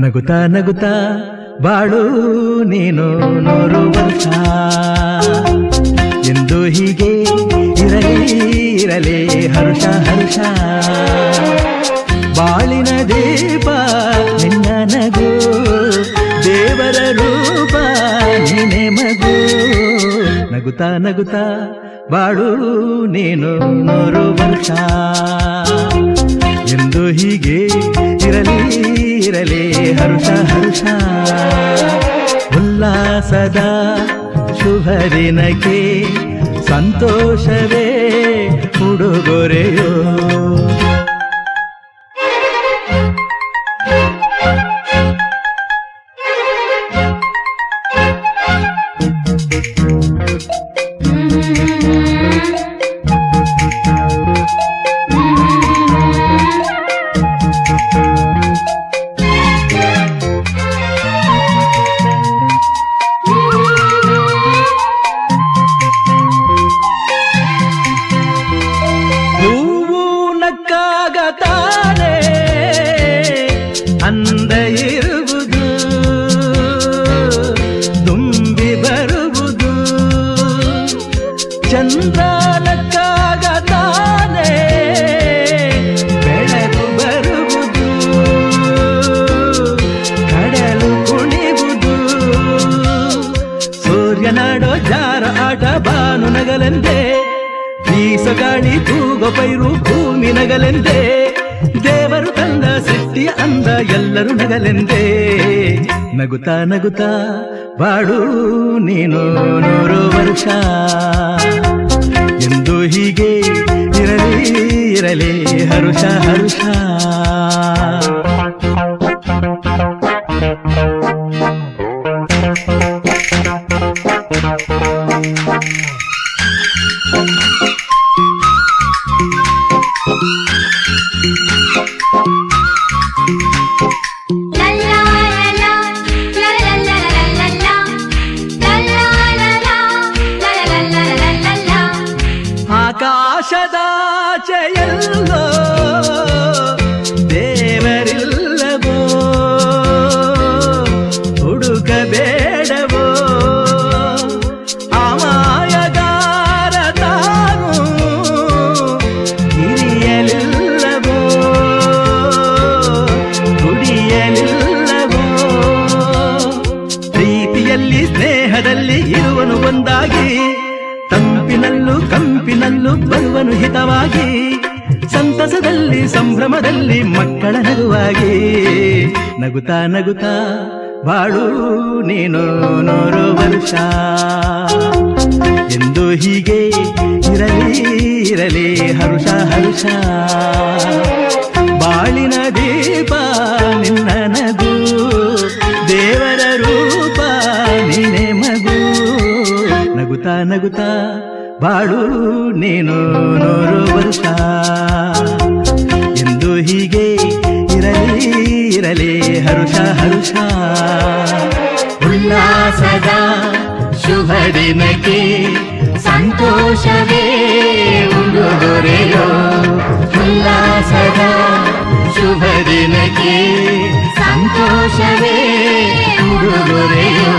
ನಗುತ್ತಾ ನಗುತ್ತಾ ಬಾಳು ನೀನು 100 ವರ್ಷ ಎಂದು ಹೀಗೆ ಇರಲಿ ಹರುಷ ಹರುಷ ಬಾಳಿನ ದೀಪ ನಿನ್ನ ನಗು ದೇವರ ರೂಪ ನೀನೆ ಮಗು ನಗುತ್ತಾ ನಗುತ್ತಾ ಬಾಳು ನೀನು 100 ವರ್ಷ ಎಂದು ಹೀಗೆ ಇರಲಿ ಹರುಷ ಹರುಷ ಉಲ್ಲಾಸದ ಶುಭ ದಿನಕ್ಕೆ ಸಂತೋಷವೇ ಉಡುಗೊರೆಯೋ ತಾನೆ ಅಂದ ಇರುವುದು ತುಂಬಿ ಬರುವುದು ಚಂದ್ರನಕ್ಕಾಗ ತಾನೆ ಬೆಳಕು ಬರುವುದು ಕಡಲು ಕುಣಿವುದು ಸೂರ್ಯನಾಡೋ ಜಾರ ಆಟ ಬಾನು ನಗಲೆಂದೇ ಬೀಸಗಾಳಿ ತೂಗೋ ಪೈರು ಭೂಮಿ ನಗಲೆಂದೇ ದೇವರು ತಂದ ಸೃಷ್ಟಿಯ ಅಂದ ಎಲ್ಲರೂ ನಗಲೆಂದೇ ನಗುತ್ತಾ ನಗುತ್ತಾ ಬಾಳು ನೀನು 100 ವರ್ಷ ಎಂದು ಹೀಗೆ ಇರಲಿ ಹರುಷ ಹರುಷ ಆಕಾಶದಾಚೆಯಲ್ಲೋ ದೇವರಿಲ್ಲವೋ ಹುಡುಕಬೇಡವೋ ಅಮಾಯಗಾರ ತಾನು ಹಿರಿಯಲಿಲ್ಲವೋ ಕುಡಿಯಲಿಲ್ಲವೋ ಪ್ರೀತಿಯಲ್ಲಿ ಸ್ನೇಹದಲ್ಲಿ ಇರುವನು ಒಂದಾಗಿ ತಂಪಿನಲ್ಲೂ ಕಂಪಿನಲ್ಲೂ ಬರುವನು ಹಿತವಾಗಿ ಸಂತಸದಲ್ಲಿ ಸಂಭ್ರಮದಲ್ಲಿ ಮಕ್ಕಳ ನಗುವಾಗಿ ನಗುತ್ತಾ ನಗುತ್ತಾ ಬಾಳು ನೀನು 100 ವರ್ಷ ಎಂದು ಹೀಗೆ ಇರಲಿ ಹರುಷ ಹರುಷ ಬಾಳಿನ ದೀಪ ನಿನ್ನ ನಗು ದೇವರ ರೂಪ ನೀನೆ ಮಗು ನಗುತ್ತಾ ನಗುತ್ತಾ ಬಾಳು ನೀನು 100 ವರ್ಷ ಎಂದು ಹೀಗೆ ಇರಲಿ ಹರುಷ ಹರುಷ ಉಲ್ಲಾಸದ ಶುಭ ದಿನಕ್ಕೆ ಸಂತೋಷವೇ ಉಡುಗೊರೆಯೋ ಉಲ್ಲಾಸದ ಶುಭ ದಿನಕ್ಕೆ ಸಂತೋಷವೇ ಉಡುಗೊರೆಯೋ